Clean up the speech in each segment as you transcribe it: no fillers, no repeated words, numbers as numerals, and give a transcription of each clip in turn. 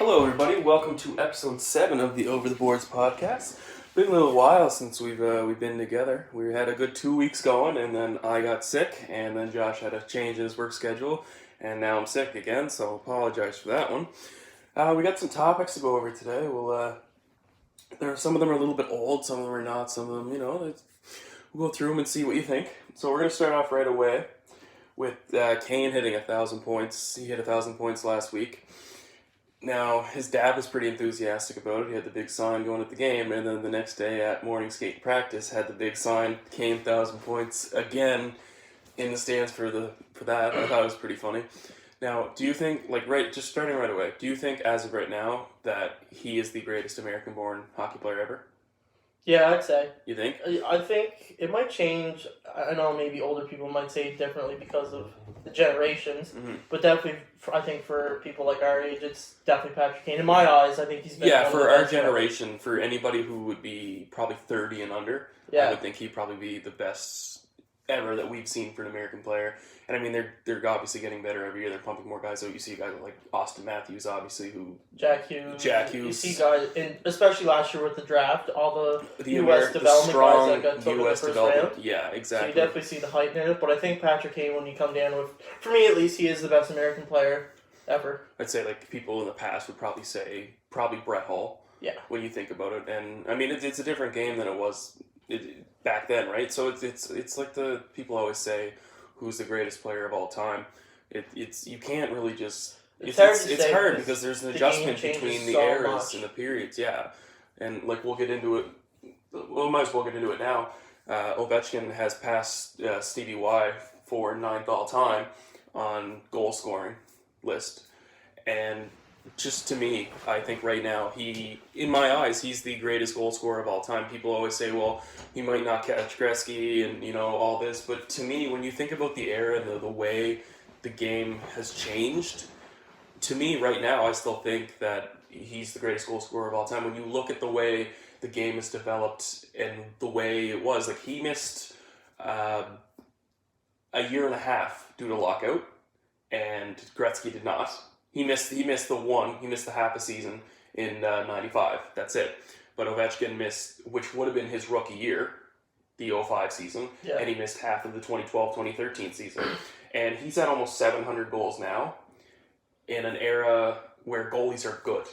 Hello, everybody. Welcome to episode 7 of the Over the Boards podcast. Been a little while since we've been together. We had a good 2 weeks going, and then I got sick, and then Josh had a change in his work schedule, and now I'm sick again. So apologize for that one. We got some topics to go over today. Some of them are a little bit old, some of them are not. Some of them, we'll go through them and see what you think. So we're gonna start off right away with Kane hitting 1,000 points. He hit 1,000 points last week. Now, his dad was pretty enthusiastic about it. He had the big sign going at the game, and then the next day at morning skate practice had the big sign, Kane 1,000 points, again in the stands for that. I thought it was pretty funny. Now, do you think, just starting right away, do you think as of right now that he is the greatest American-born hockey player ever? Yeah, I'd say. You think? I think it might change. I know maybe older people might say it differently because of the generations, but definitely, I think for people like our age, it's definitely Patrick Kane. In my eyes, I think he's been one of for the our best generation, for anybody who would be probably 30 and under, I would think he'd probably be the best ever that we've seen for an American player. And I mean, they're obviously getting better every year. They're pumping more guys out. You see guys like Austin Matthews, obviously, Jack Hughes. You see guys, especially last year with the draft, all the U.S. development strong guys that got took in the first round. Yeah, exactly. So you definitely see the hype in it. But I think Patrick Kane, when you come down with, for me at least, he is the best American player ever. I'd say people in the past would probably say Brett Hull. Yeah. When you think about it, and I mean it's a different game than it was back then, right? So it's like the people always say, who's the greatest player of all time? It's you can't really just. It's hard because there's an adjustment between the eras and the periods, yeah. And we'll get into it. We might as well get into it now. Ovechkin has passed Stevie Y for 9th all time on goal scoring list, and just to me, I think right now in my eyes, he's the greatest goal scorer of all time. People always say, well, he might not catch Gretzky and all this, but to me, when you think about the era and the way the game has changed, to me right now, I still think that he's the greatest goal scorer of all time. When you look at the way the game has developed and the way it was, he missed a year and a half due to lockout, and Gretzky did not. He missed the half a season in 95. That's it. But Ovechkin missed, which would have been his rookie year, the 05 season, and he missed half of the 2012-2013 season. And he's at almost 700 goals now in an era where goalies are good.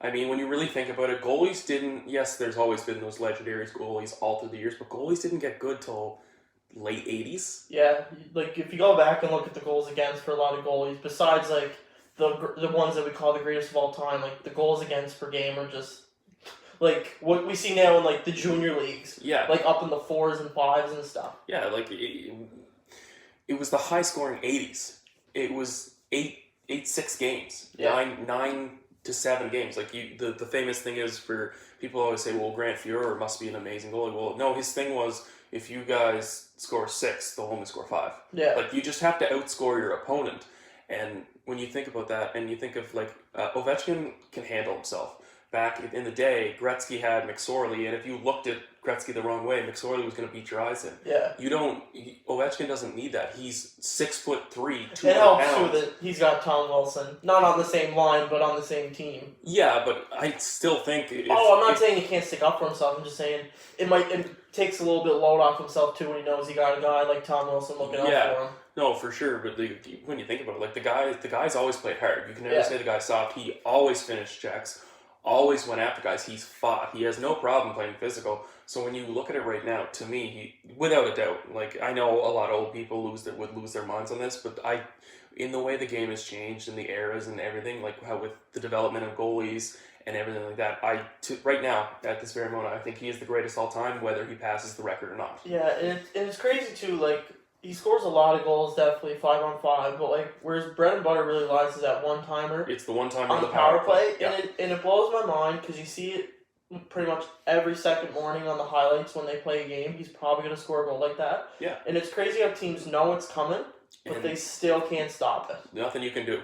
I mean, when you really think about it, goalies didn't, yes, there's always been those legendary goalies all through the years, but goalies didn't get good till late 80s. Yeah, if you go back and look at the goals against for a lot of goalies, besides the ones that we call the greatest of all time, the goals against per game are just what we see now in the junior leagues. Yeah. Up in the 4s and 5s and stuff. Yeah, it was the high scoring 80s. It was 8-6 games. Yeah. 9 to 7 games. The famous thing is, for people always say, well, Grant Fuhrer must be an amazing goalie. Well, no, his thing was, if you guys score 6, they'll only score 5. Yeah. You just have to outscore your opponent. And when you think about that, and you think of Ovechkin can handle himself. Back in the day, Gretzky had McSorley, and if you looked at Gretzky the wrong way, McSorley was going to beat your eyes in. Yeah. Ovechkin doesn't need that. He's 6'3", 200 pounds. It helps too that he's got Tom Wilson, not on the same line, but on the same team. Yeah, but I still think. I'm not saying he can't stick up for himself. I'm just saying it takes a little bit load off himself too when he knows he got a guy like Tom Wilson looking out for him. No, for sure. But when you think about it, the guy's always played hard. You can never say the guy's soft. He always finished checks. Always went after guys. He's fought. He has no problem playing physical. So when you look at it right now, to me, without a doubt, I know a lot of old people would lose their minds on this, but in the way the game has changed and the eras and everything, how with the development of goalies and everything like that, right now, at this very moment, I think he is the greatest all time, whether he passes the record or not. Yeah, and it's crazy too, he scores a lot of goals, definitely 5-on-5, but whereas bread and butter really lies is that one-timer. It's the one-timer on the power play, yeah. and it blows my mind because you see it pretty much every second morning on the highlights when they play a game. He's probably going to score a goal like that. Yeah. And it's crazy how teams know it's coming, but they still can't stop it. Nothing you can do,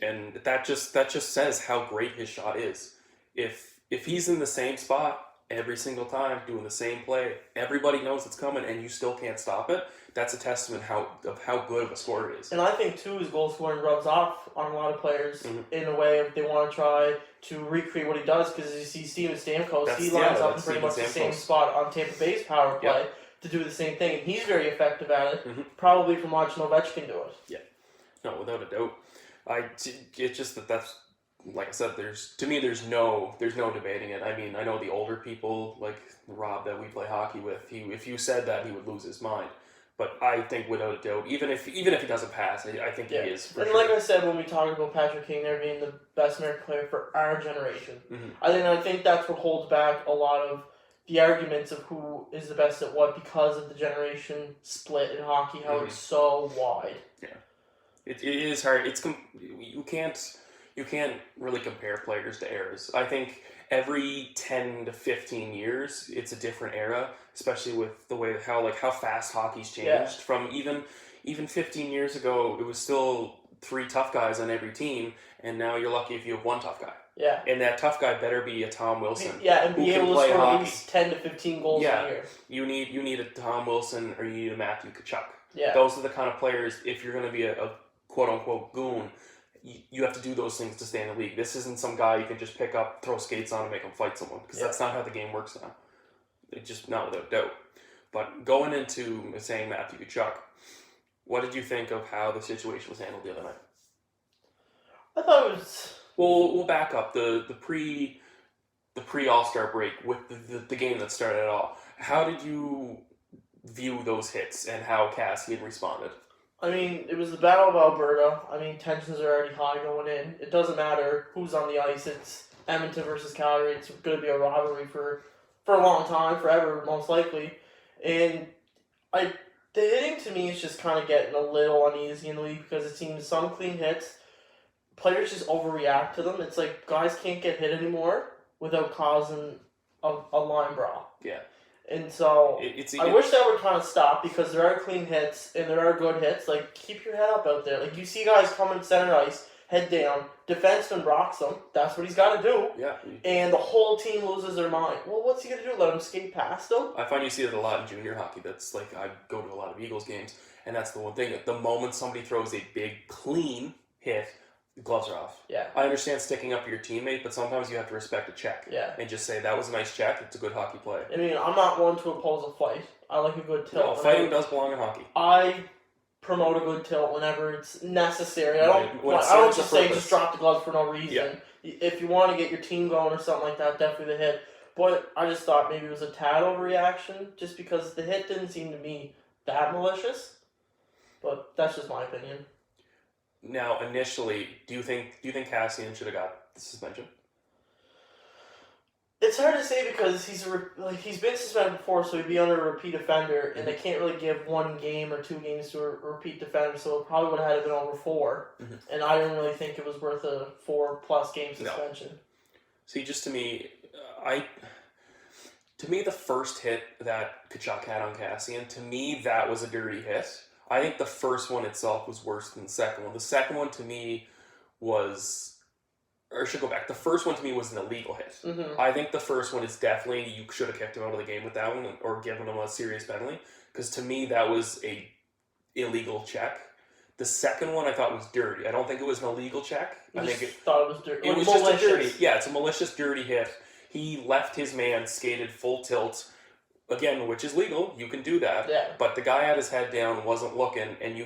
and that just says how great his shot is. If he's in the same spot every single time, doing the same play. Everybody knows it's coming, and you still can't stop it. That's a testament of how good of a scorer he is. And I think, too, his goal scoring rubs off on a lot of players Mhm. in a way if they want to try to recreate what he does. Because you see Steven Stamkos, he lines up in pretty much the same spot on Tampa Bay's power play to do the same thing. And he's very effective at it, probably from watching Ovechkin do it. Yeah. No, without a doubt. It's just that's, like I said, there's no debating it. I mean, I know the older people, like Rob that we play hockey with, if you said that, he would lose his mind. But I think without a doubt, even if he doesn't pass, I think he is. And like I said when we talked about Patrick Kane there being the best American player for our generation, I think that's what holds back a lot of the arguments of who is the best at what because of the generation split in hockey, how it's so wide. Yeah, it is hard. You can't really compare players to eras. I think every 10 to 15 years, it's a different era, especially with the way how fast hockey's changed. Yeah. From even 15 years ago, it was still 3 tough guys on every team, and now you're lucky if you have 1 tough guy. Yeah. And that tough guy better be a Tom Wilson. Yeah, and be able to score at least 10 to 15 goals a year. You need a Tom Wilson or you need a Matthew Tkachuk. Yeah. Those are the kind of players, if you're going to be a quote-unquote goon, you have to do those things to stay in the league. This isn't some guy you can just pick up, throw skates on, and make him fight someone. Because that's not how the game works now. It's just not without doubt. But going into saying Matthew Tkachuk, what did you think of how the situation was handled the other night? I thought it was... Well, we'll back up. The pre All-Star break with the game that started it all. How did you view those hits and how Cassian responded? I mean, it was the Battle of Alberta. I mean, tensions are already high going in. It doesn't matter who's on the ice. It's Edmonton versus Calgary. It's going to be a rivalry for a long time, forever, most likely. And the hitting to me is just kind of getting a little uneasy in the league because it seems some clean hits, players just overreact to them. It's like guys can't get hit anymore without causing a line brawl. Yeah. And so I wish that would kind of stop because there are clean hits and there are good hits. Like, keep your head up out there. Like, you see guys coming center ice, head down, defenseman rocks them. That's what he's got to do. Yeah. And the whole team loses their mind. Well, what's he going to do? Let him skate past them? I find you see it a lot in junior hockey. That's like, I go to a lot of Eagles games, and that's the one thing. At the moment somebody throws a big, clean hit, the gloves are off. Yeah. I understand sticking up for your teammate, but sometimes you have to respect a check. Yeah. And just say, that was a nice check. It's a good hockey play. I mean, I'm not one to oppose a fight. I like a good tilt. No, fighting does belong in hockey. I promote a good tilt whenever it's necessary. I don't just say just drop the gloves for no reason. Yeah. If you want to get your team going or something like that, definitely the hit. But I just thought maybe it was a tad overreaction just because the hit didn't seem to me that malicious. But that's just my opinion. Now, initially, do you think Cassian should have got the suspension? It's hard to say because he's been suspended before, so he'd be under a repeat offender, and they can't really give 1 game or 2 games to a repeat offender, so it probably would have had to been over 4. And I didn't really think it was worth a 4+ game suspension. No. See, just to me, the first hit that Tkachuk had on Cassian, to me, that was a dirty hit. I think the first one itself was worse than the second one. The second one to me was, or I should go back. The first one to me was an illegal hit. I think the first one is definitely, you should have kicked him out of the game with that one or given him a serious penalty. Because to me, that was a illegal check. The second one I thought was dirty. I don't think it was an illegal check. I thought it was dirty. It was just a dirty. Yeah, it's a malicious, dirty hit. He left his man, skated full tilt. Again, which is legal, you can do that. Yeah. But the guy had his head down, wasn't looking, and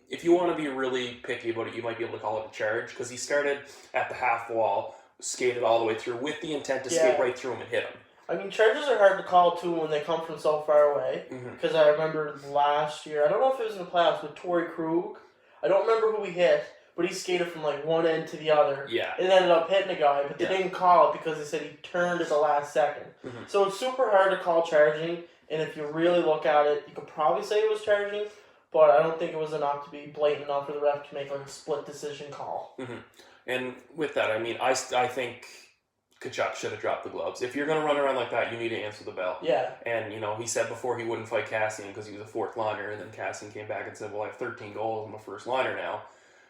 if you want to be really picky about it, you might be able to call it a charge, because he started at the half wall, skated all the way through with the intent to skate right through him and hit him. I mean, charges are hard to call, too, when they come from so far away, because I remember last year, I don't know if it was in the playoffs, with Torrey Krug, I don't remember who he hit, but he skated from like one end to the other. Yeah. And ended up hitting a guy, but they didn't call it because they said he turned at the last second. So it's super hard to call charging, and if you really look at it, you could probably say it was charging, but I don't think it was enough to be blatant enough for the ref to make like a split decision call. And with that, I mean, I think Tkachuk should have dropped the gloves. If you're going to run around like that, you need to answer the bell. Yeah. And, he said before he wouldn't fight Cassian because he was a 4th liner, and then Cassian came back and said, well, I have 13 goals, I'm a 1st liner now.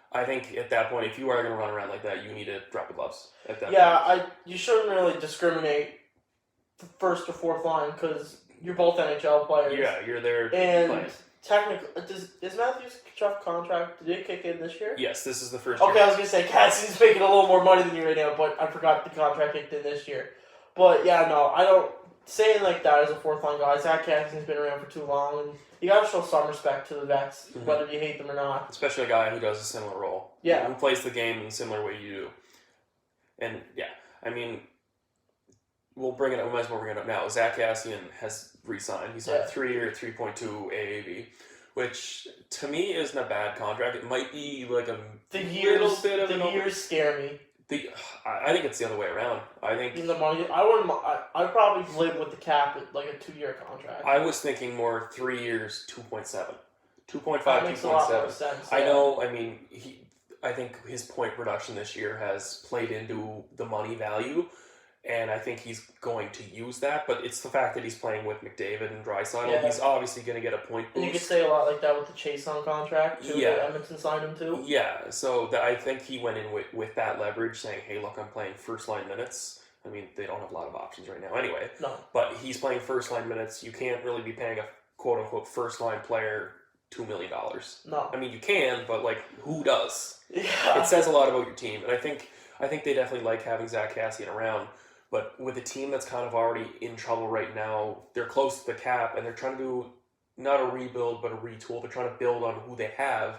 I think at that point, if you are going to run around like that, you need to drop the gloves at that point. You shouldn't really discriminate first or fourth line because you're both NHL players. Yeah, you're there And playing. technically, is Matthews' Chuck contract, did it kick in this year? Yes, this is the first Okay, year. I was going to say, Cassidy's making a little more money than you right now, but I forgot the contract kicked in this year. But yeah, no, I don't, saying like that as a fourth line guy, Zach Cassidy's been around for too long, and you got to show some respect to the vets, whether you hate them or not. Especially a guy who does a similar role. Yeah. Who plays the game in a similar way you do. And yeah, I mean, we'll bring it up. We might as well bring it up now. Zach Cassian has re-signed. He signed a 3-year, $3.2 AAV, which to me isn't a bad contract. It might be like a little bit of the years scare me. I think it's the other way around. I think the money. I'd probably live with the cap at like a 2-year contract. I was thinking more 3 years, 2.7, 2.5, that makes a lot more 2.7. sense. I know. I mean, I think his point production this year has played into the money value, and I think he's going to use that. But it's the fact that he's playing with McDavid and Draisaitl. Yeah. He's obviously going to get a point boost. And you could say a lot like that with the Chase on contract too. Yeah. That Edmonton signed him too. Yeah, so I think he went in with that leverage, saying, "Hey, look, I'm playing first line minutes." I mean, they don't have a lot of options right now, anyway. No. But he's playing first line minutes. You can't really be paying a quote unquote first line player $2 million. No. I mean, you can, but like, who does? Yeah. It says a lot about your team, and I think they definitely like having Zach Cassian around. But with a team that's kind of already in trouble right now, they're close to the cap, and they're trying to do not a rebuild but a retool. They're trying to build on who they have.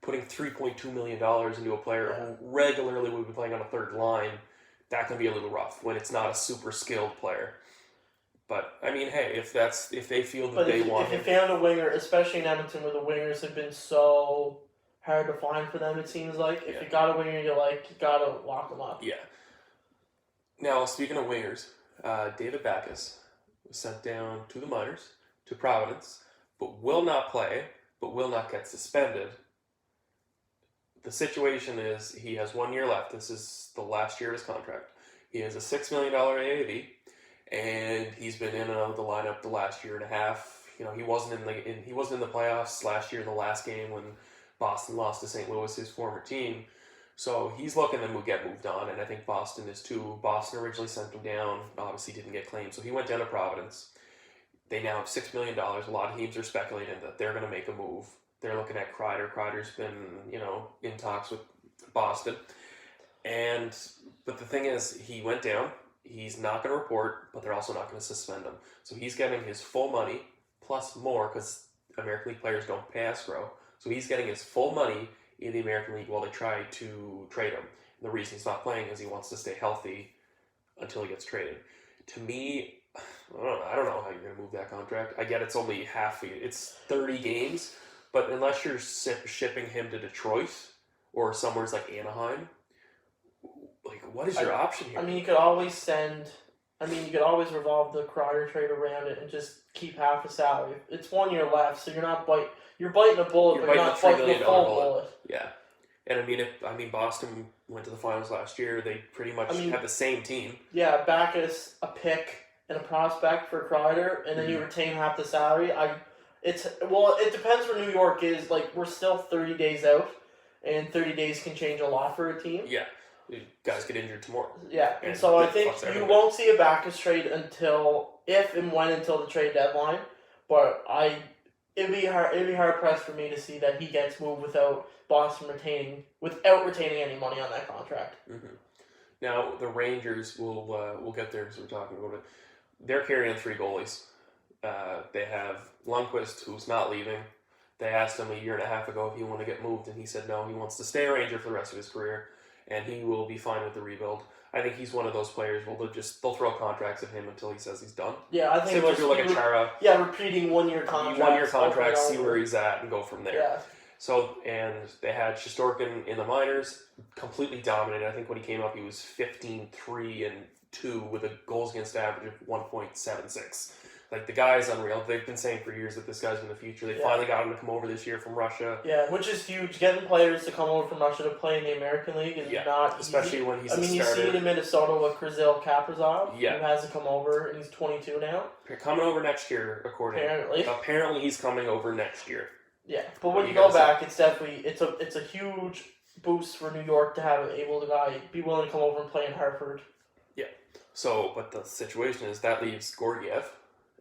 Putting $3.2 million into a player who regularly would be playing on a third line, that can be a little rough when it's not a super skilled player. But I mean, hey, if they feel that they want him. If you found a winger, especially in Edmonton, where the wingers have been so hard to find for them, it seems like if you got a winger you like, you gotta lock them up. Yeah. Now, speaking of wingers, David Backes was sent down to the minors, to Providence, but will not play, but will not get suspended. The situation is he has 1 year left. This is the last year of his contract. He has a $6 million AAV, and he's been in and out of the lineup the last year and a half. You know, he wasn't in the playoffs last year in the last game when Boston lost to St. Louis, his former team. So he's looking to get moved on, and I think Boston is too. Boston originally sent him down, obviously didn't get claimed, so he went down to Providence. They now have $6 million. A lot of teams are speculating that they're going to make a move. They're looking at Kreider. Kreider's been, in talks with Boston. But the thing is, he went down. He's not going to report, but they're also not going to suspend him. So he's getting his full money, plus more, because American League players don't pay escrow. So he's getting his full money in the American League while they try to trade him. And the reason he's not playing is he wants to stay healthy until he gets traded. To me, I don't know how you're going to move that contract. I get it's only it's 30 games, but unless you're shipping him to Detroit or somewhere like Anaheim, like, what is your option here? I mean, you could always revolve the Kreider trade around it and just keep half a salary. It's 1 year left, so you're biting a bullet, but you're not biting a full bullet. Yeah. And I mean, Boston went to the finals last year. They pretty much have the same team. Yeah, Backes, a pick, and a prospect for Kreider, and then you retain half the salary. It depends where New York is. Like, we're still 30 days out, and 30 days can change a lot for a team. Yeah. Guys get injured tomorrow. Yeah, and so I think you won't see a Backes trade until the trade deadline. But it'd be hard pressed for me to see that he gets moved without Boston retaining any money on that contract. Mm-hmm. Now the Rangers we'll get there because we're talking about it. They're carrying 3 goalies. They have Lundqvist, who's not leaving. They asked him a year and a half ago if he wanted to get moved, and he said no. He wants to stay a Ranger for the rest of his career, and he will be fine with the rebuild. I think he's one of those players where they'll throw contracts at him until he says he's done. Yeah, I think similar to like a Chara. Yeah, repeating 1 year contracts. 1 year contracts, see where he's at, and go from there. Yeah. So, and they had Shesterkin in the minors, completely dominated. I think when he came up, he was 15-3-2 with a goals against average of 1.76. Like, the guy is unreal. They've been saying for years that this guy's in the future. They finally got him to come over this year from Russia. Yeah, which is huge. Getting players to come over from Russia to play in the American League is not especially easy. when he's a starter. You see it in Minnesota with Krzyzl Kaprizov, who Yeah. has to come over, and he's 22 now. Coming over next year, according. Apparently he's coming over next year. Yeah, but when you go back, it's definitely it's a huge boost for New York to have an able guy be willing to come over and play in Hartford. Yeah. But the situation is that leaves Gorgiev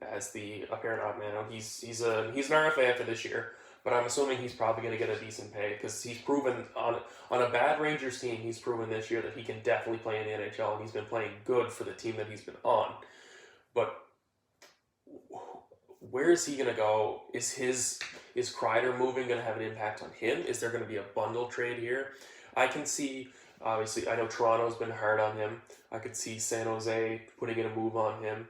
as the apparent odd man out. He's an RFA after this year, but I'm assuming he's probably going to get a decent pay because he's proven on a bad Rangers team. He's proven this year that he can definitely play in the NHL, and he's been playing good for the team that he's been on. But where is he going to go? Is Kreider moving going to have an impact on him? Is there going to be a bundle trade here? I can see. Obviously, I know Toronto's been hard on him. I could see San Jose putting in a move on him.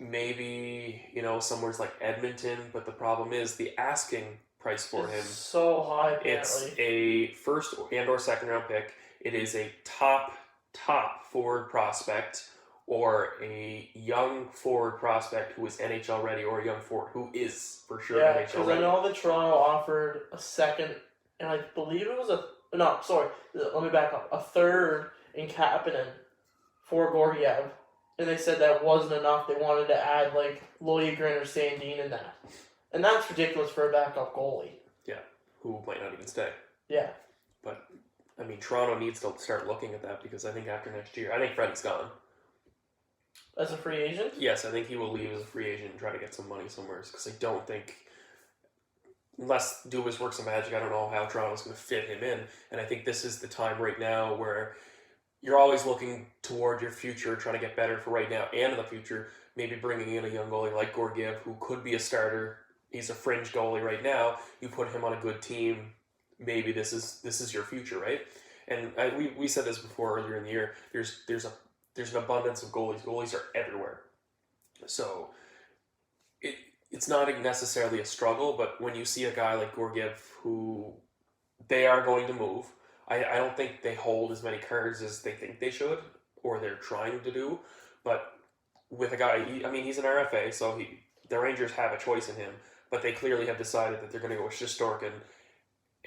Maybe, somewhere like Edmonton, but the problem is the asking price for him. So high, apparently. It's a first and or second round pick. It is a top forward prospect or a young forward prospect who is NHL ready or a young forward who is for sure NHL ready. Yeah, because I know that Toronto offered a second, and I believe it was let me back up. A third in Kapanen for Gorgiev. And they said that wasn't enough. They wanted to add, Liljegren or Sandin in that. And that's ridiculous for a backup goalie. Yeah, who might not even stay. Yeah. But, Toronto needs to start looking at that because I think after next year, I think Freddie's gone. As a free agent? Yes, I think he will leave as a free agent and try to get some money somewhere because I don't think... Unless Dubas works some magic, I don't know how Toronto's going to fit him in. And I think this is the time right now where you're always looking toward your future, trying to get better for right now and in the future. Maybe bringing in a young goalie like Gorgiev, who could be a starter. He's a fringe goalie right now. You put him on a good team. Maybe this is your future, right? And we said this before earlier in the year. There's an abundance of goalies. Goalies are everywhere. So it's not necessarily a struggle, but when you see a guy like Gorgiev who they are going to move, I don't think they hold as many cards as they think they should or they're trying to do. But with a guy, he's an RFA, so the Rangers have a choice in him, but they clearly have decided that they're going to go with Shesterkin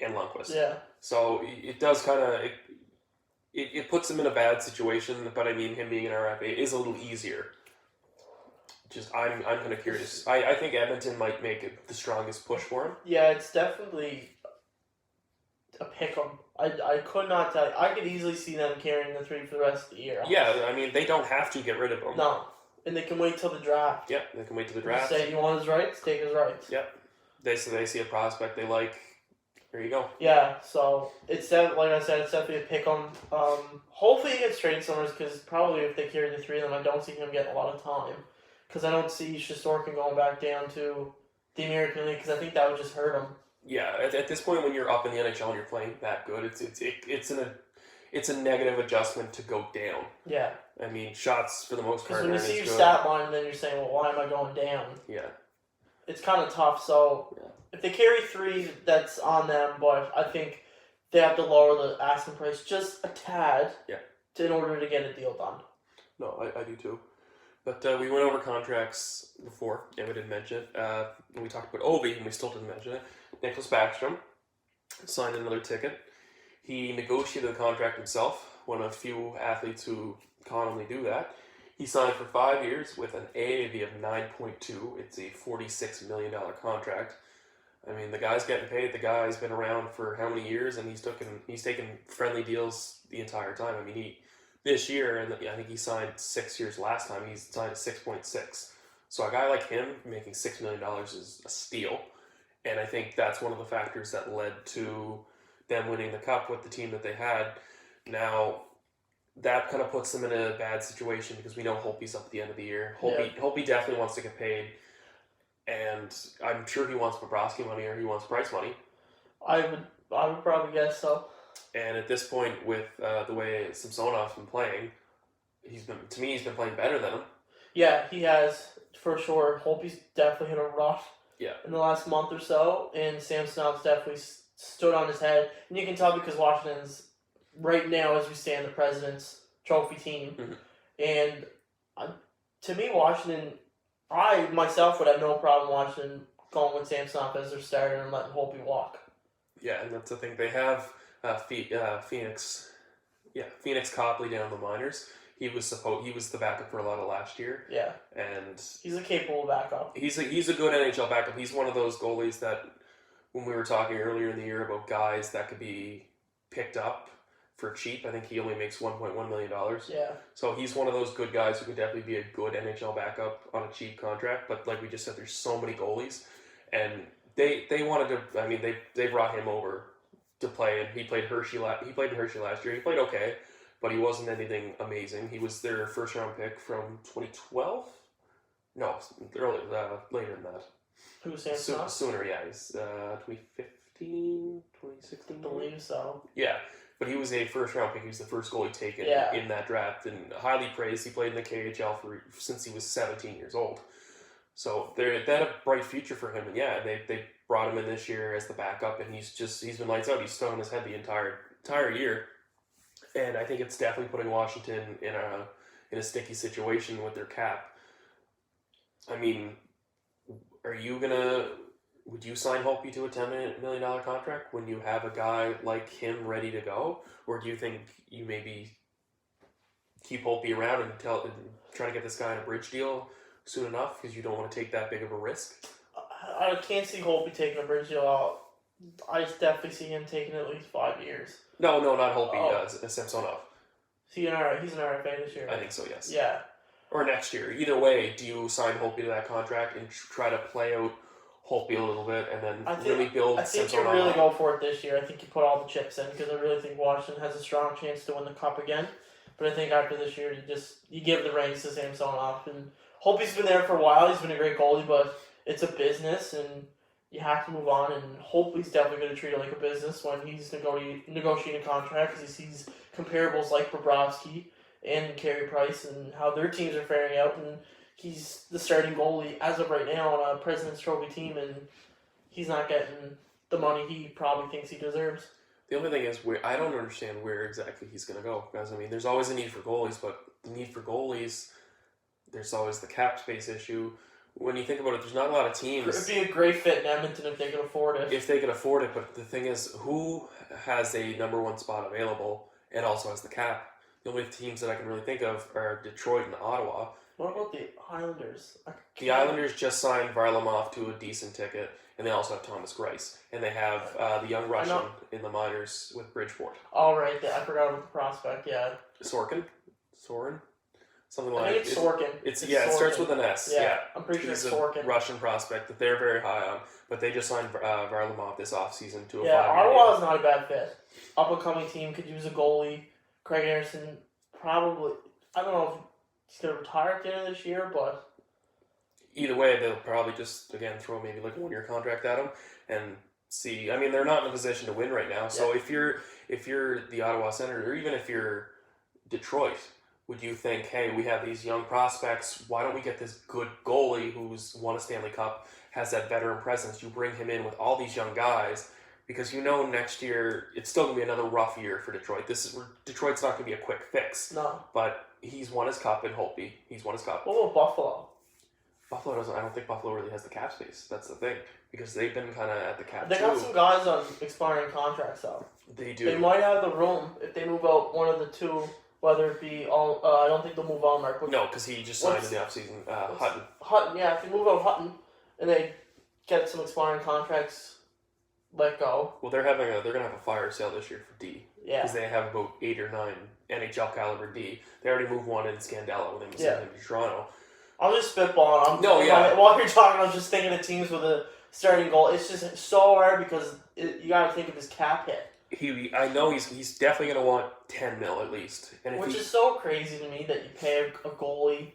and Lundqvist. Yeah. So it does kind of it puts him in a bad situation, but him being an RFA is a little easier. Just I'm kind of curious. I think Edmonton might make it the strongest push for him. Yeah, it's definitely a pick 'em. I could not tell you. I could easily see them carrying the 3 for the rest of the year. Yeah, they don't have to get rid of him. No, and they can wait till the draft. Yeah, they can wait till the draft. Say you want his rights, take his rights. Yep. They see a prospect they like. There you go. Yeah, so it's like I said, it's definitely a pick 'em. Hopefully he gets traded somewhere because probably if they carry the 3 of them, I don't see him getting a lot of time. Because I don't see Shesterkin going back down to the American League because I think that would just hurt him. Yeah, at this point when you're up in the NHL and you're playing that good, it's a negative adjustment to go down. Yeah. Shots for the most part. Because when you see your stat line, and then you're saying, well, why am I going down? Yeah. It's kind of tough. So if they carry 3, that's on them. But I think they have to lower the asking price just a tad. Yeah. In order to get a deal done. No, I do too. But we went over contracts before, and we didn't mention it. We talked about Ovi, and we still didn't mention it. Nicholas Backstrom signed another ticket. He negotiated the contract himself, one of the few athletes who commonly do that. He signed for 5 years with an AAV of 9.2. It's a $46 million contract. The guy's getting paid. The guy's been around for how many years, and he's taken friendly deals the entire time. This year, and I think he signed 6 years last time, he's signed a 6.6. So a guy like him making $6 million is a steal. And I think that's one of the factors that led to them winning the cup with the team that they had. Now, that kind of puts them in a bad situation because we know Holtby's up at the end of the year. Holtby definitely wants to get paid. And I'm sure he wants Bobrovsky money or he wants Price money. I would probably guess so. And at this point, with the way Samsonov's been playing, he's been playing better than him. Yeah, he has, for sure. Holtby's definitely hit a rut in the last month or so, and Samsonov's definitely stood on his head. And you can tell because Washington's, right now, as we stand, the President's trophy team. Mm-hmm. And to me, Washington, I myself would have no problem Washington going with Samsonov as their starter and letting Holtby walk. Yeah, and that's the thing. They have Phoenix Copley down the minors. He was the backup for a lot of last year. Yeah, and he's a capable backup. He's a good NHL backup. He's one of those goalies that when we were talking earlier in the year about guys that could be picked up for cheap. I think he only makes $1.1 million. Yeah. So he's one of those good guys who could definitely be a good NHL backup on a cheap contract. But like we just said, there's so many goalies, and they wanted to. I mean, they brought him over to play, and he played Hershey. He played in Hershey last year. He played okay, but he wasn't anything amazing. He was their first round pick from 2012. No, earlier, later than that. Who Samsonov? Sooner, yeah. He's 2015, 2016. I believe so. Yeah, but he was a first round pick. He was the first goalie taken in that draft, and highly praised. He played in the KHL since he was 17 years old. So they had a bright future for him, and yeah, they brought him in this year as the backup, and he's been lights out. He's stuck on his head the entire year, and I think it's definitely putting Washington in a sticky situation with their cap. I mean, would you sign Holtby to a $10 million contract when you have a guy like him ready to go? Or do you think you maybe keep Holtby around and try to get this guy in a bridge deal soon enough because you don't want to take that big of a risk? I can't see Holtby taking a bridge deal out. I definitely see him taking at least 5 years. No, not Holtby. Samsonov. He's an RFA this year. I think so, yes. Yeah. Or next year. Either way, do you sign Holtby to that contract and try to play out Holtby a little bit and then really build Samsonov? I think you really go for it this year. I think you put all the chips in because I really think Washington has a strong chance to win the Cup again. But I think after this year, you give the reins to Samsonov. And Holtby's been there for a while. He's been a great goalie, but it's a business and you have to move on. And Holtby's definitely going to treat it like a business when he's negotiating a contract because he sees comparables like Bobrovsky and Carey Price and how their teams are faring out, and he's the starting goalie as of right now on a President's Trophy team, and he's not getting the money he probably thinks he deserves. The only thing is, I don't understand where exactly he's going to go, because I mean, there's always a need for goalies, but the need for goalies, there's always the cap space issue. When you think about it, there's not a lot of teams. It'd be a great fit in Edmonton if they could afford it. If they could afford it, but the thing is, who has a number one spot available and also has the cap? The only teams that I can really think of are Detroit and Ottawa. What about the Islanders? The Islanders just signed Varlamov to a decent ticket, and they also have Thomas Greiss. And they have the young Russian in the minors with Bridgeport. Oh, right. I forgot about the prospect, yeah. Soren? Something like that. I think it's Sorkin. It's Sorkin. It starts with an S. Yeah. I'm pretty sure it's He's Sorkin. a Russian prospect that they're very high on, but they just signed Varlamov this offseason to a 5-year deal. Ottawa's not a bad fit. Up-and-coming team could use a goalie. Craig Anderson probably, I don't know if he's going to retire at the end of this year, but... Either way, they'll probably just, again, throw maybe like a 1-year contract at him and see. I mean, they're not in a position to win right now, so if you're the Ottawa Senators, or even if you're Detroit, would you think, hey, we have these young prospects, why don't we get this good goalie who's won a Stanley Cup, has that veteran presence, you bring him in with all these young guys, because next year it's still going to be another rough year for Detroit. Detroit's not going to be a quick fix. No. But he's won his cup in Holtby. He's won his cup. What about Buffalo? Buffalo doesn't. I don't think Buffalo really has the cap space. That's the thing, because they've been kind of at the cap. They got some guys on expiring contracts though. They do. They might have the room if they move out one of the two. Whether it be all, I don't think they'll move on Mark. No, because he just signed in the offseason. Hutton. Hutton, yeah. If they move out Hutton and they get some expiring contracts let go. Well, they're gonna have a fire sale this year for D. Yeah. Because they have about 8 or 9 NHL caliber D. They already moved one in Scandella when they sent him to Toronto. I'm just spitballing. While you're talking, I'm just thinking of teams with a starting goal. It's just so hard because you got to think of his cap hit. I know he's definitely going to want 10 mil at least. And which is so crazy to me that you pay a goalie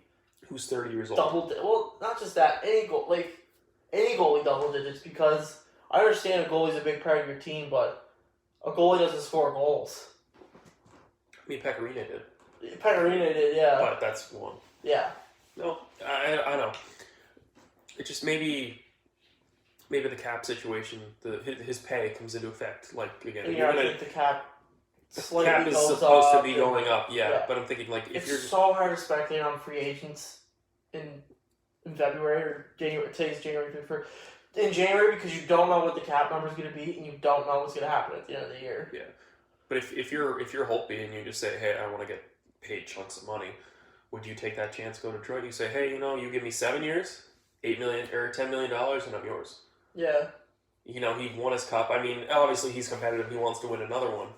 who's 30 years old. Well, not just that. Any goalie double digits, because I understand a goalie's a big part of your team, but a goalie doesn't score goals. I mean, Pecorino did. Pecorino did, yeah. But that's one. Yeah. No, I know. It just maybe the cap situation, his pay comes into effect. Like again, I think the cap slightly cap is goes supposed up to be going up. Yeah, but I'm thinking like if it's so hard to speculate on free agents in February or January. Today's January 31st. In January, because you don't know what the cap number is going to be, and you don't know what's going to happen at the end of the year. Yeah, but if you're Holtby and you just say, hey, I want to get paid chunks of money. Would you take that chance, go to Detroit? You say, hey, you give me 7 years, $8 million or $10 million, and I'm yours. Yeah. He won his cup. I mean, obviously he's competitive. He wants to win another one,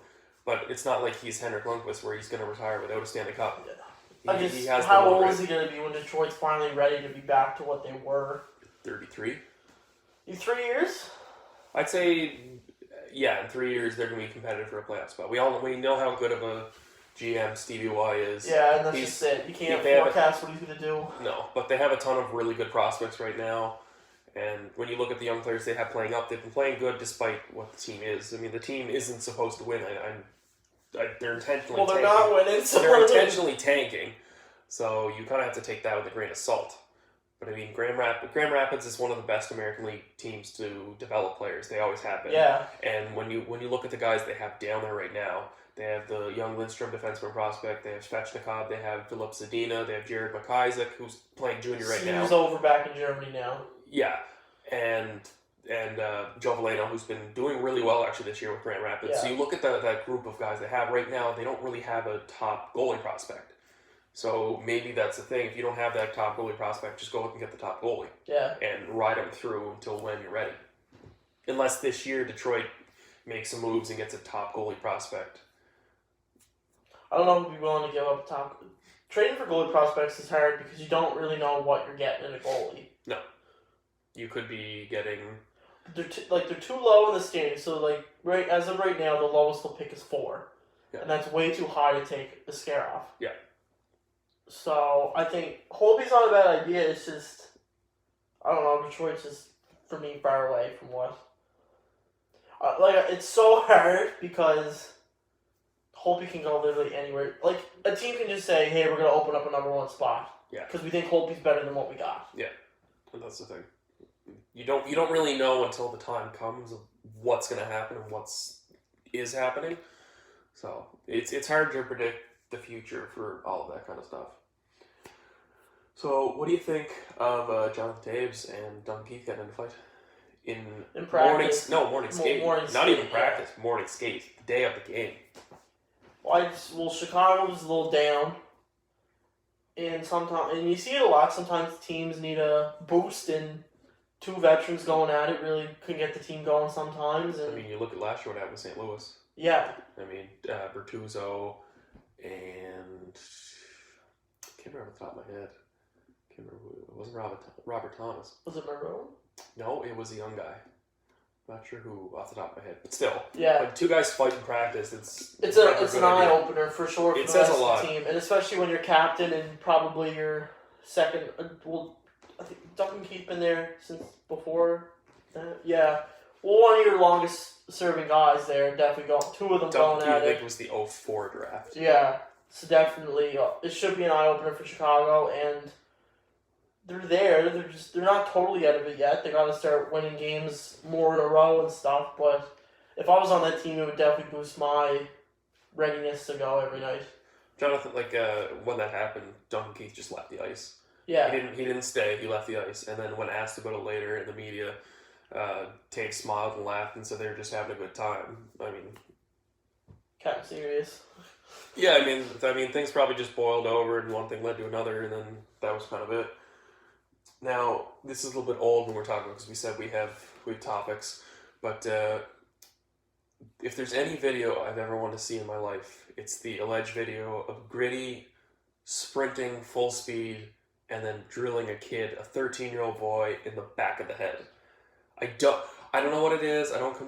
but it's not like he's Henrik Lundqvist where he's going to retire without a Stanley Cup. I guess, how old is he going to be when Detroit's finally ready to be back to what they were? 33. In 3 years? I'd say, yeah, in 3 years they're going to be competitive for a playoff spot. We know how good of a GM Stevie Y is. Yeah, and that's just it. You can't forecast what he's going to do. No, but they have a ton of really good prospects right now. And when you look at the young players they have playing up, they've been playing good despite what the team is. I mean, the team isn't supposed to win. They're intentionally well, they're tanking. not winning, so they're intentionally tanking. So you kind of have to take that with a grain of salt. But I mean, Grand Rapids is one of the best American League teams to develop players. They always have been. Yeah. And when you look at the guys they have down there right now, they have the young Lindstrom defenseman prospect. They have Svechnikov. They have Filip Zadina. They have Jared McIsaac, who's playing junior right now. He's over back in Germany now. Yeah, and Joe Valeno, who's been doing really well actually this year with Grand Rapids. Yeah. So you look at that group of guys they have right now, they don't really have a top goalie prospect. So maybe that's the thing. If you don't have that top goalie prospect, just go up and get the top goalie. Yeah. And ride them through until when you're ready. Unless this year Detroit makes some moves and gets a top goalie prospect. I don't know if I'd be willing to give up top. Trading for goalie prospects is hard because you don't really know what you're getting in a goalie. No. You could be getting... They're too low in the standings, so as of right now, the lowest they'll pick is 4. Yeah. And that's way too high to take the scare off. Yeah. So I think Holtby's not a bad idea. It's just, I don't know, Detroit's just, for me, far away from what. It's so hard because Holtby can go literally anywhere. Like, a team can just say, hey, we're going to open up a number 1 spot. Yeah. Because we think Holtby's better than what we got. Yeah. And that's the thing. You don't really know until the time comes of what's going to happen and is happening. So it's hard to predict the future for all of that kind of stuff. So what do you think of Jonathan Taves and Duncan Keith getting in a fight? In practice? Morning skate. Morning Not skate, even practice. Yeah. Morning skate. The day of the game. Well, Chicago was a little down. And you see it a lot. Sometimes teams need a boost, and 2 veterans going at it really can get the team going sometimes. And I mean, you look at last year what happened with St. Louis. Yeah. I mean, Bertuzzo and I can't remember off the top of my head. Can't remember who it wasn't Robert Thomas. Was it Monroe? No, it was a young guy. Not sure who off the top of my head, but still. Yeah. When 2 guys fight in practice, it's an eye opener for sure. For it says a lot. The team, and especially when you're captain and probably your second. Well, I think Duncan Keith been there since before that. Yeah. Well, one of your longest serving guys there, definitely going. 2 of them going at it. I think it was the 04 draft. Yeah. So definitely, it should be an eye opener for Chicago, and they're there. They're not totally out of it yet. They got to start winning games more in a row and stuff. But if I was on that team, it would definitely boost my readiness to go every night. Jonathan, when that happened, Duncan Keith just left the ice. Yeah. He didn't stay. He left the ice, and then when asked about it later in the media, Tate smiled and laughed and said they were just having a good time. I mean, kind of serious. Yeah, I mean, things probably just boiled over, and one thing led to another, and then that was kind of it. Now, this is a little bit old when we're talking because we said we have topics, but if there's any video I've ever wanted to see in my life, it's the alleged video of Gritty sprinting full speed and then drilling a kid, a 13-year-old boy, in the back of the head. I don't know what it is. I don't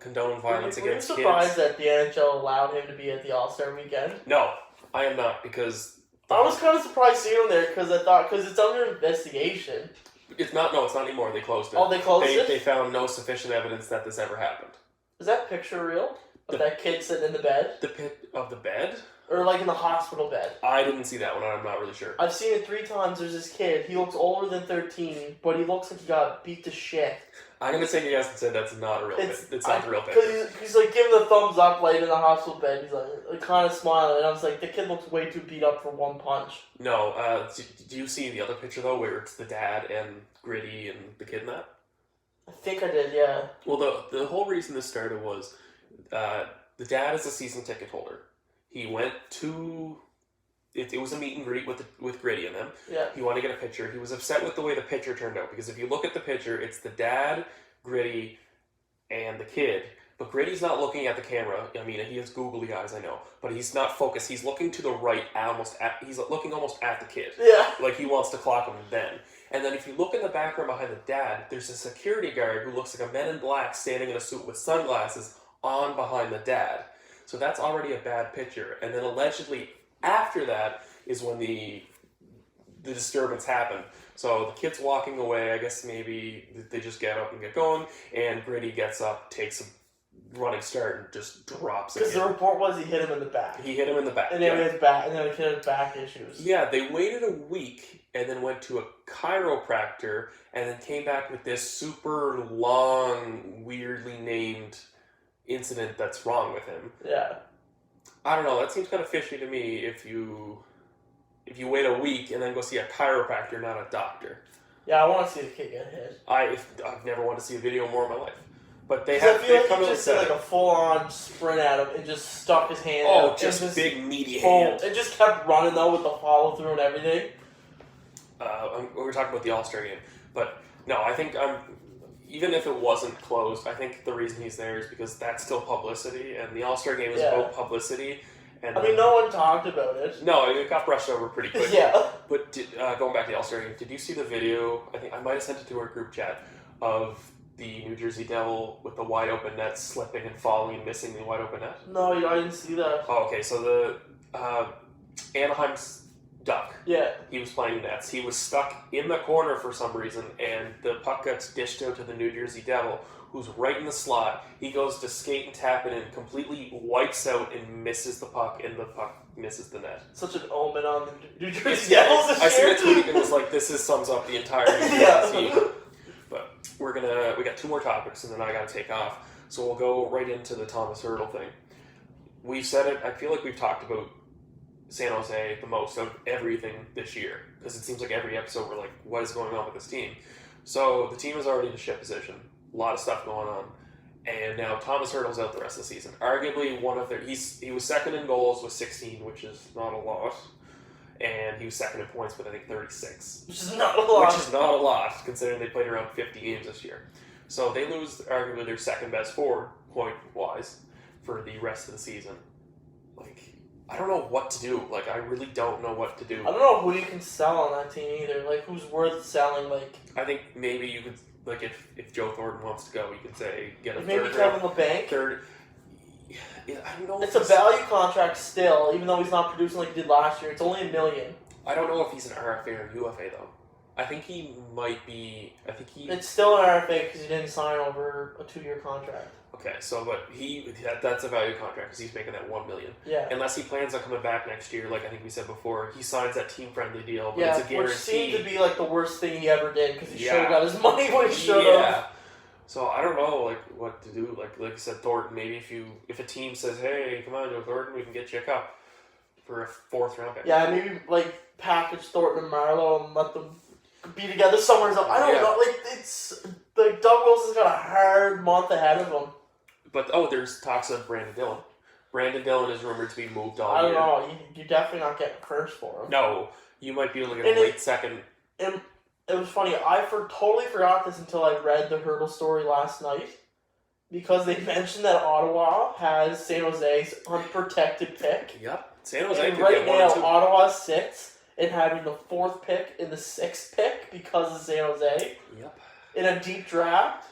condone violence against kids. Were you surprised that the NHL allowed him to be at the All-Star weekend? No, I am not, because... I was kind of surprised seeing him there because it's under investigation. It's not anymore. They closed it. Oh, they closed it? They found no sufficient evidence that this ever happened. Is that picture real? Of that kid sitting in the bed? The pit of the bed? Or in the hospital bed? I didn't see that one. I'm not really sure. I've seen it 3 times. There's this kid. He looks older than 13, but he looks like he got beat to shit. I'm going to say yes and say that's not a real picture. It's not the real picture. Because he's giving the thumbs up in the hospital bed. He's like kind of smiling. And I was like, the kid looks way too beat up for one punch. No. Do you see the other picture, though, where it's the dad and Gritty and the kid in that? I think I did, yeah. Well, the whole reason this started was the dad is a season ticket holder. He went to... It was a meet and greet with Gritty and them. Yeah. He wanted to get a picture. He was upset with the way the picture turned out because if you look at the picture, it's the dad, Gritty, and the kid, But Grady's not looking at the camera. I mean, he has googly eyes, I know, but he's not focused. He's looking to the right, he's looking almost at the kid. Yeah. Like he wants to clock him then. And then if you look in the background behind the dad, there's a security guard who looks like a Men in Black standing in a suit with sunglasses on behind the dad. So that's already a bad picture. And then allegedly after that is when the disturbance happened. So the kid's walking away. I guess maybe they just get up and get going. And Grady gets up, takes a running start, and just drops it. Because the report was he hit him in the back. He hit him in the back. And then his back, and then he hit his back issues. Yeah, they waited a week and then went to a chiropractor and then came back with this super long, weirdly named incident that's wrong with him. Yeah. I don't know. That seems kind of fishy to me. If you wait a week and then go see a chiropractor, not a doctor. Yeah, I want to see the kid get hit. I've never wanted to see a video more in my life. But they have. I feel come like he just did like a full-on sprint at him and just stuck his hand out. Oh, just big meaty hand. It just kept running though with the follow-through and everything. We were talking about the All-Star game, but no, I think even if it wasn't closed, I think the reason he's there is because that's still publicity, and the All-Star game is about publicity. And I mean, no one talked about it. No, it got brushed over pretty quick. Yeah. But going back to the All-Star game, did you see the video? I think I might have sent it to our group chat of the New Jersey Devil with the wide open net slipping and falling and missing the wide open net. No, I didn't see that. Oh, okay. So the Anaheim's Duck. Yeah. He was playing nets. He was stuck in the corner for some reason, and the puck gets dished out to the New Jersey Devil, who's right in the slot. He goes to skate and tap it and completely wipes out and misses the puck, and the puck misses the net. Such an omen on the New Jersey Devils this I year. see a tweet and was like, this sums up the entire New Jersey team. But we got two more topics, and then I got to take off. So we'll go right into the Thomas Hurdle thing. We've said it. I feel like we've talked about San Jose the most of everything this year, because it seems like every episode we're like, what is going on with this team? So the team is already in a shit position. A lot of stuff going on. And now Thomas Hurdle's out the rest of the season. Arguably he was second in goals with 16, which is not a lot. And he was second in points with, I think, 36. Which is not a lot. Which is not a lot, considering they played around 50 games this year. So they lose arguably their second best forward, point-wise, for the rest of the season. Like, I don't know what to do. Like, I really don't know what to do. I don't know who you can sell on that team either. Like, who's worth selling, like... I think maybe you could, like, if Joe Thornton wants to go, you could say, get a maybe third. Kevin LeBanc. Third. I don't know. It's a value contract still, even though he's not producing like he did last year. It's only $1 million. I don't know if he's an RFA or UFA though. I think he might be. It's still an RFA because he didn't sign over a 2-year contract. Okay, so but that's a value contract because he's making that $1 million. Yeah. Unless he plans on coming back next year, like I think we said before, he signs that team friendly deal. But yeah, it's a guarantee. Which seemed to be like the worst thing he ever did because he should have got his money when he should have. Yeah. So I don't know, like what to do. Like you said, Thornton. Maybe if a team says, "Hey, come on, Joe Thornton, we can get you a cup for a 4th round pick." Yeah, maybe like package Thornton and Marlowe and let them be together somewhere else. I don't know. Like it's like Doug Wilson's got a hard month ahead of him. But there's talks of Brandon Dillon. Brandon Dillon is rumored to be moved all year. I don't know. You're definitely not getting first for him. No, you might be looking at a late second. And it was funny. I totally forgot this until I read the Hurdle story last night, because they mentioned that Ottawa has San Jose's unprotected pick. Yep, San Jose. And right now, Ottawa sits in having the 4th pick and the 6th pick because of San Jose. Yep. In a deep draft,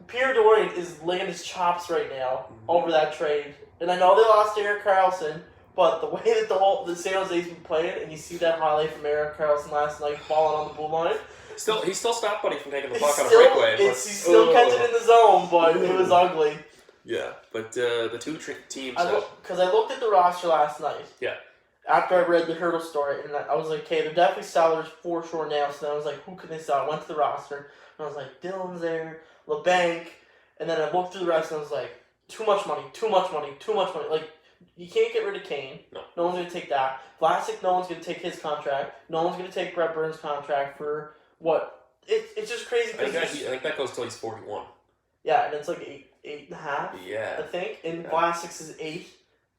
Pierre Dorian is licking his chops right now over that trade. And I know they lost Erik Karlsson, but the way that the San Jose's been playing, and you see that highlight from Erik Karlsson last night falling on the blue line. He still stopped Buddy from taking the puck on a breakaway. He still catch it in the zone, but it was ugly. Yeah, but the two teams... Because I looked at the roster last night. Yeah. After I read the Hurdle story, and I was like, okay, they're definitely sellers for sure now. So then I was like, who can they sell? I went to the roster, and I was like, Dillon's there, LeBanc, and then I looked through the rest, and I was like, too much money. Like, you can't get rid of Kane. No one's going to take that. Vlasic, no one's going to take his contract. No one's going to take Brett Burns' contract for what? It's just crazy. I think that goes till he's 41. Yeah, and it's like 8.5. Yeah. I think. And Vlasic's is 8.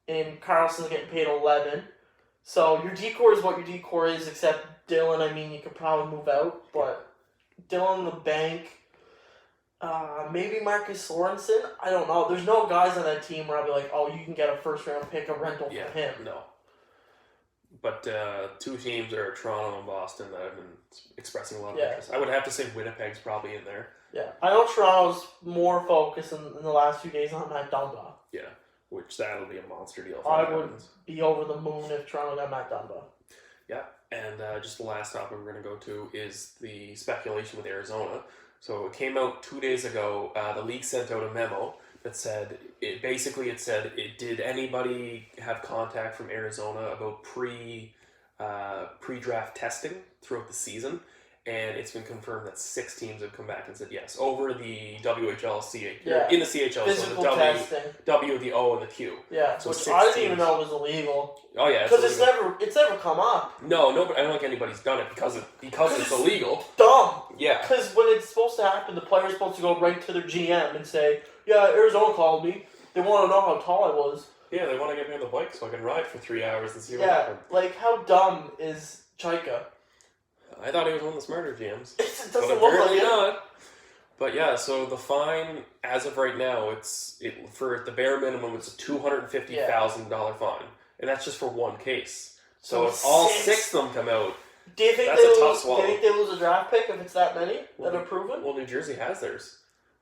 And Carlson's getting paid 11. So your decor is what your decor is, except Dillon, I mean, you could probably move out. But Dillon, the bank, Maybe Marcus Sorensen. I don't know. There's no guys on that team where I'll be like, oh, you can get a first round pick, a rental Yeah, for him. no. But two teams are Toronto and Boston that have been expressing a lot of interest. I would have to say Winnipeg's probably in there. Yeah, I know Toronto's more focused in the last few days on Matt Dumba. Yeah, which that'll be a monster deal. I would be over the moon if Toronto got Matt Dumba. Yeah, and just the last topic we're going to go to is the speculation with Arizona. So it came out 2 days ago. The league sent out a memo that said, did anybody have contact from Arizona about pre-draft testing throughout the season? And it's been confirmed that 6 teams have come back and said yes over the WHL, in the CHL, physical so the testing. W, the O, and the Q. Yeah, so which I didn't even know was illegal. Oh yeah, because it's never come up. No, but I don't think anybody's done it because it's illegal. Dumb. Yeah. Because when it's supposed to happen, the player's supposed to go right to their GM and say, "Yeah, Arizona called me. They want to know how tall I was." Yeah, they want to get me on the bike so I can ride for 3 hours and see what happens. Yeah, like how dumb is Chaika? I thought he was one of the smarter GMs. It doesn't look like it. Not. But yeah, so the fine as of right now, for the bare minimum, it's a $250,000 fine, and that's just for one case. So if all 6 of them come out, do you think that's a tough swallow. Do you think they lose a draft pick if it's that many that are proven? Well, New Jersey has theirs,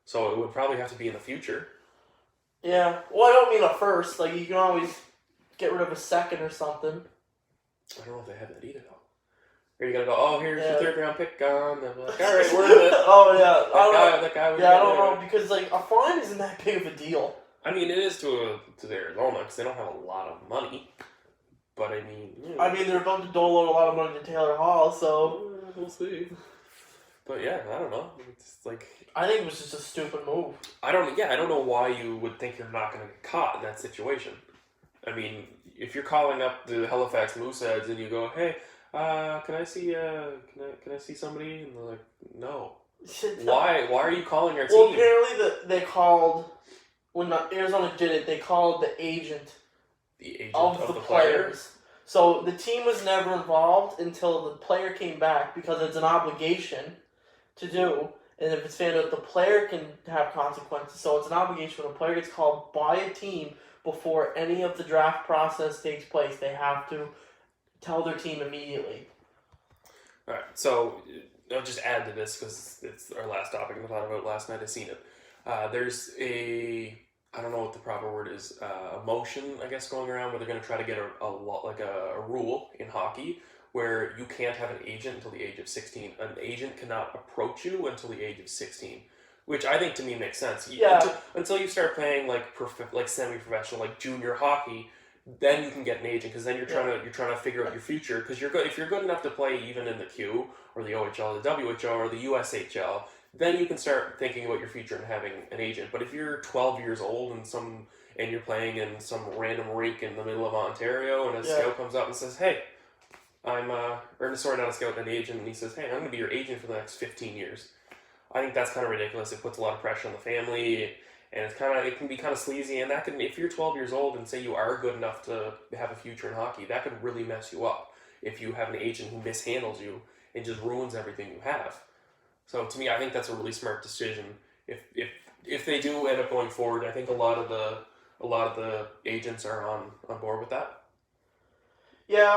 so it would probably have to be in the future. Yeah. Well, I don't mean a first. Like you can always get rid of a second or something. I don't know if they have that either though. Are you gonna go? Oh, here's your 3rd round pick gone. And I'm like, all right, worth it. Oh yeah, that guy. Yeah, I don't know because like a fine isn't that big of a deal. I mean, it is to Arizona because they don't have a lot of money. But I mean, they're about to dole out a lot of money to Taylor Hall, so we'll see. But yeah, I don't know. It's like I think it was just a stupid move. I don't know why you would think you're not going to get caught in that situation. I mean, if you're calling up the Halifax Mooseheads and you go, "Hey, can I see somebody?" And they're like, "No." Why are you calling our team? Well, apparently they called when Arizona did it. They called the agent. Of the players. So the team was never involved until the player came back because it's an obligation to do. And if it's found out, the player can have consequences. So it's an obligation when a player gets called by a team before any of the draft process takes place. They have to tell their team immediately. All right. So I'll just add to this because it's our last topic I thought about last night. I seen it. There's I don't know what the proper word is, a motion, I guess, going around where they're going to try to get a rule in hockey where you can't have an agent until the age of 16. An agent cannot approach you until the age of 16, which I think to me makes sense. Until you start playing like semi-professional, like junior hockey, then you can get an agent because then you're trying to figure out your future because if you're good enough to play even in the Q or the OHL, the WHL, or the USHL. Then you can start thinking about your future and having an agent. But if you're 12 years old and you're playing in some random rink in the middle of Ontario, and a scout comes up and says, "Hey, not a scout, an agent," and he says, "Hey, I'm going to be your agent for the next 15 years." I think that's kind of ridiculous. It puts a lot of pressure on the family, and it can be kind of sleazy. And if you're 12 years old and say you are good enough to have a future in hockey, that could really mess you up if you have an agent who mishandles you and just ruins everything you have. So to me, I think that's a really smart decision. If they do end up going forward, I think a lot of the agents are on board with that. Yeah,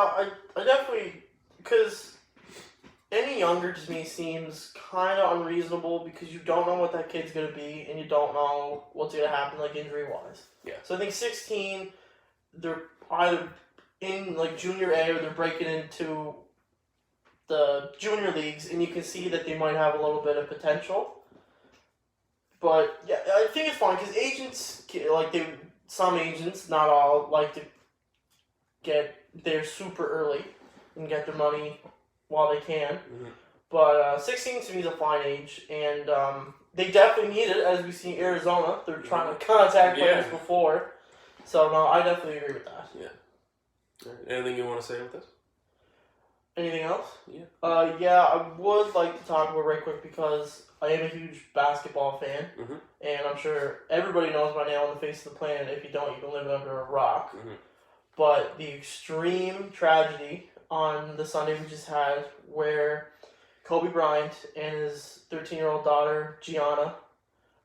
I definitely, because any younger to me seems kind of unreasonable because you don't know what that kid's gonna be and you don't know what's gonna happen like injury wise. Yeah. So I think 16, they're either in like junior A or they're breaking into the junior leagues, and you can see that they might have a little bit of potential. But yeah, I think it's fine because agents some agents, not all, like to get there super early and get their money while they can. Mm-hmm. But 16 to me is a fine age, and they definitely need it. As we see Arizona, they're trying to contact players before. So no, I definitely agree with that. Yeah. Anything you want to say with this? Anything else? Yeah. I would like to talk about right quick because I am a huge basketball fan, and I'm sure everybody knows by now on the face of the planet. If you don't, you've been living under a rock. Mm-hmm. But the extreme tragedy on the Sunday we just had, where Kobe Bryant and his 13-year-old daughter Gianna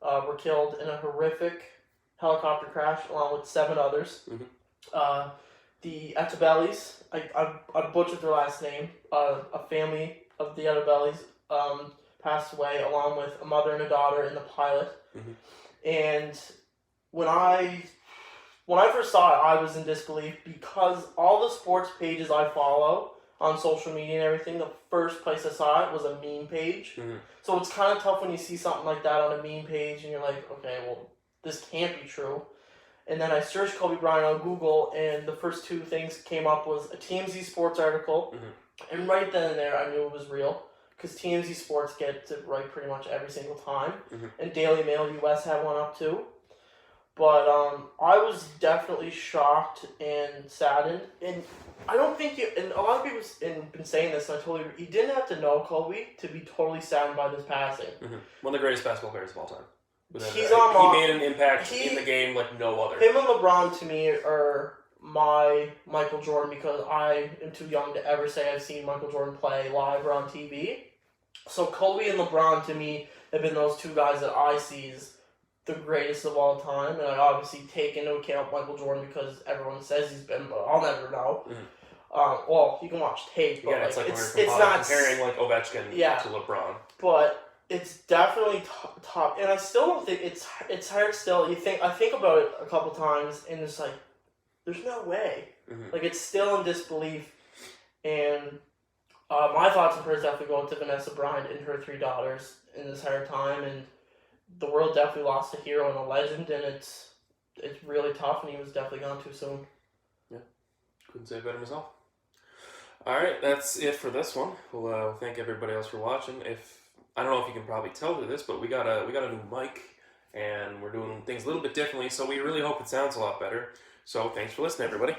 were killed in a horrific helicopter crash along with 7 others. Mm-hmm. The Etebellis, I butchered their last name. A family of the Etebellis passed away along with a mother and a daughter and the pilot. Mm-hmm. And when I first saw it, I was in disbelief because all the sports pages I follow on social media and everything, the first place I saw it was a meme page. Mm-hmm. So it's kind of tough when you see something like that on a meme page and you're like, okay, well, this can't be true. And then I searched Kobe Bryant on Google, and the first 2 things came up was a TMZ Sports article, Mm-hmm. and right then and there I knew it was real, because TMZ Sports gets it right pretty much every single time, Mm-hmm. and Daily Mail US had one up too. But I was definitely shocked and saddened, and I don't think and a lot of people have been saying this, and I totally agree, you didn't have to know Kobe to be totally saddened by this passing. Mm-hmm. One of the greatest basketball players of all time. He made an impact in the game like no other. Him and LeBron, to me, are my Michael Jordan, because I am too young to ever say I've seen Michael Jordan play live or on TV. So Kobe and LeBron, to me, have been those 2 guys that I see as the greatest of all time. And I obviously take into account Michael Jordan because everyone says he's been, but I'll never know. Mm-hmm. Well, you can watch tape, but yeah, it's like it's not comparing like Ovechkin to LeBron. But it's definitely top, and I still don't think it's hard. Still, I think about it a couple times, and it's like, there's no way. Mm-hmm. Like, it's still in disbelief. And my thoughts and prayers definitely go to Vanessa Bryant and her 3 daughters in this hard time. And the world definitely lost a hero and a legend, and it's really tough. And he was definitely gone too soon. Yeah, couldn't say it better myself. All right, that's it for this one. We'll thank everybody else for watching. I don't know if you can probably tell through this, but we got a new mic, and we're doing things a little bit differently, so we really hope it sounds a lot better. So thanks for listening, everybody.